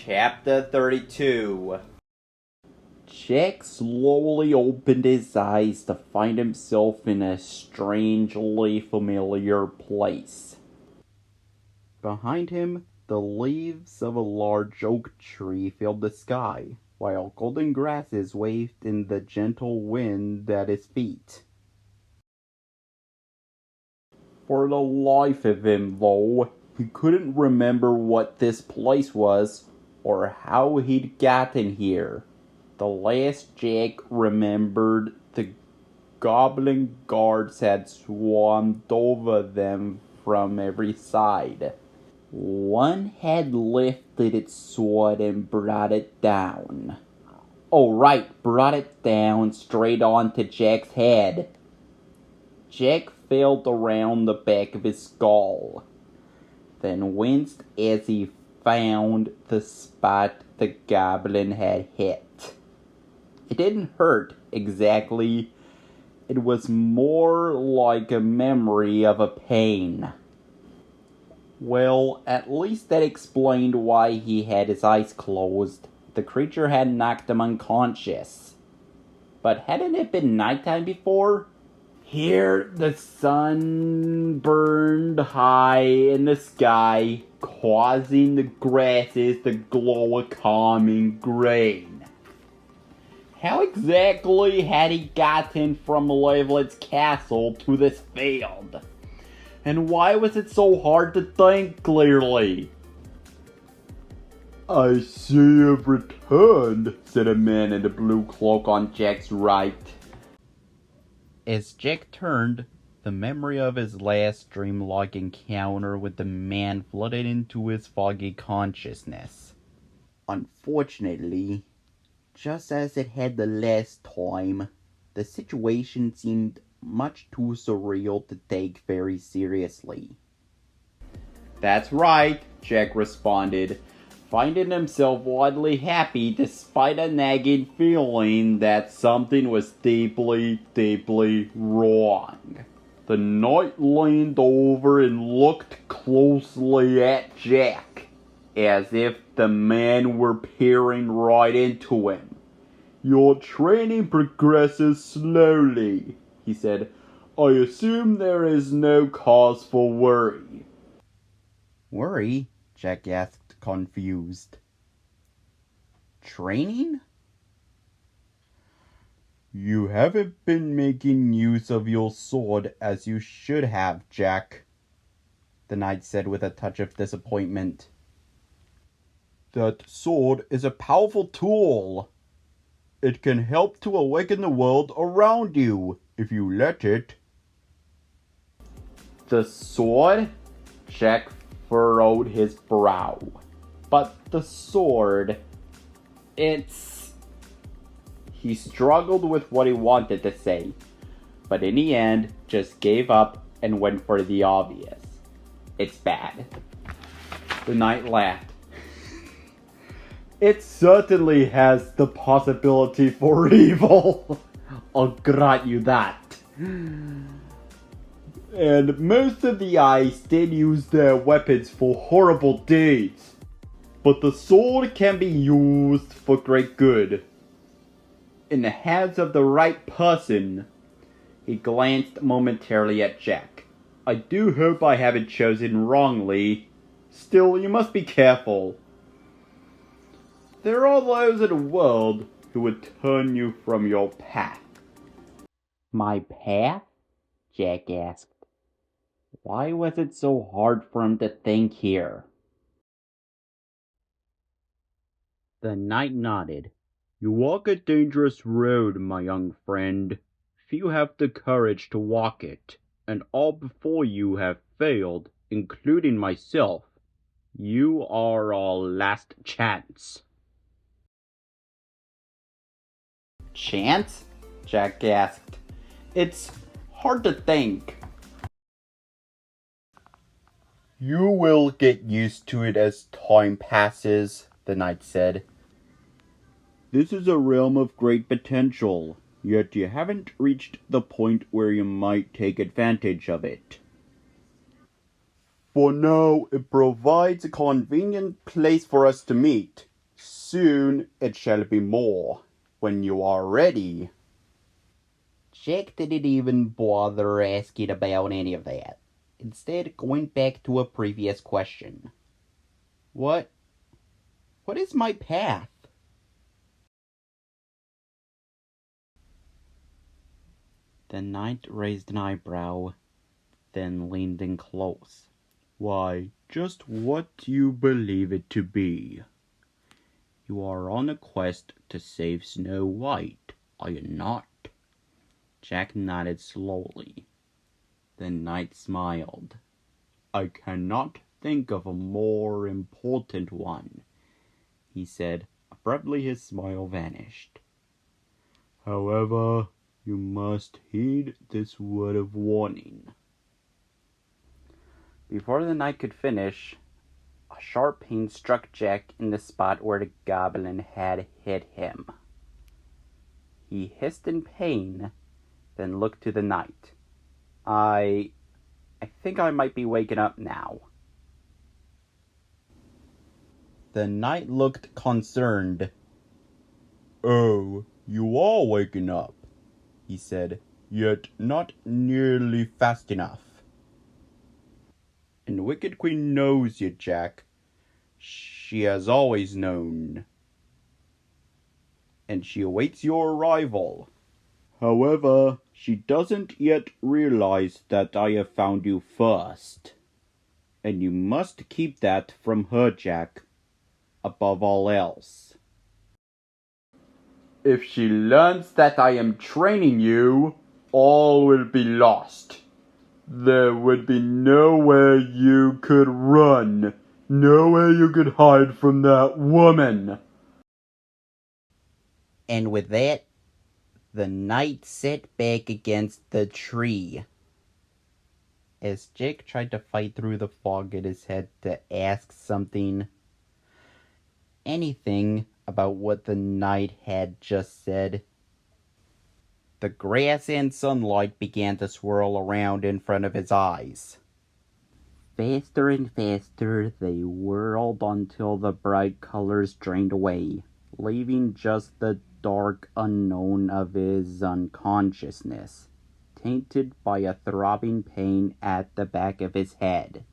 Chapter 32. Jack slowly opened his eyes to find himself in a strangely familiar place. Behind him, the leaves of a large oak tree filled the sky, while golden grasses waved in the gentle wind at his feet. For the life of him, though, he couldn't remember what this place was or how he'd gotten here. The last Jack remembered, the goblin guards had swarmed over them from every side. One had lifted its sword and brought it down. Oh, right, brought it down straight onto Jack's head. Jack felt around the back of his skull, then winced as he found the spot the goblin had hit. It didn't hurt exactly. It was more like a memory of a pain. Well, at least that explained why he had his eyes closed. The creature had knocked him unconscious. But hadn't it been nighttime before? Here, the sun burned high in the sky, causing the grasses to glow a calming green. How exactly had he gotten from Lavelet's castle to this field? And why was it so hard to think clearly? "I see you've returned," said a man in a blue cloak on Jack's right. As Jack turned, the memory of his last dreamlike encounter with the man flooded into his foggy consciousness. Unfortunately, just as it had the last time, the situation seemed much too surreal to take very seriously. "That's right," Jack responded, finding himself oddly happy despite a nagging feeling that something was deeply, deeply wrong. The knight leaned over and looked closely at Jack, as if the man were peering right into him. "Your training progresses slowly," he said. "I assume there is no cause for worry." "Worry?" Jack asked, confused. "Training?" "You haven't been making use of your sword as you should have, Jack," the knight said with a touch of disappointment. "That sword is a powerful tool. It can help to awaken the world around you, if you let it." "The sword?" Jack furrowed his brow. "But the sword, He struggled with what he wanted to say, but in the end just gave up and went for the obvious. "It's bad." The knight laughed. "It certainly has the possibility for evil. I'll grant you that. And most of the eyes did use their weapons for horrible deeds. But the sword can be used for great good. In the hands of the right person." He glanced momentarily at Jack. "I do hope I haven't chosen wrongly. Still, you must be careful. There are those in the world who would turn you from your path." "My path?" Jack asked. Why was it so hard for him to think here? The knight nodded. "You walk a dangerous road, my young friend. Few have the courage to walk it, and all before you have failed, including myself. You are our last chance." "Chance?" Jack asked. "It's hard to think." "You will get used to it as time passes," the knight said. "This is a realm of great potential, yet you haven't reached the point where you might take advantage of it. For now, it provides a convenient place for us to meet, soon it shall be more, when you are ready. Jack didn't even bother asking about any of that, instead going back to a previous question. What is my path? The knight raised an eyebrow, then leaned in close. Why, just what you believe it to be. You are on a quest to save Snow White, are you not? Jack nodded slowly. The knight smiled. I cannot think of a more important one, he said. Abruptly his smile vanished. However, you must heed this word of warning. Before the knight could finish, a sharp pain struck Jack in the spot where the goblin had hit him. He hissed in pain, then looked to the knight. I think I might be waking up now. The knight looked concerned. Oh, you are waking up, he said, yet not nearly fast enough. And Wicked Queen knows you, Jack. She has always known. And she awaits your arrival. However, she doesn't yet realize that I have found you first. And you must keep that from her, Jack, above all else. If she learns that I am training you, all will be lost. There would be nowhere you could run, nowhere you could hide from that woman. And with that, the knight sat back against the tree. As Jake tried to fight through the fog in his head to ask something, anything about what the knight had just said, the grass and sunlight began to swirl around in front of his eyes. Faster and faster they whirled until the bright colors drained away, leaving just the dark unknown of his unconsciousness, tainted by a throbbing pain at the back of his head.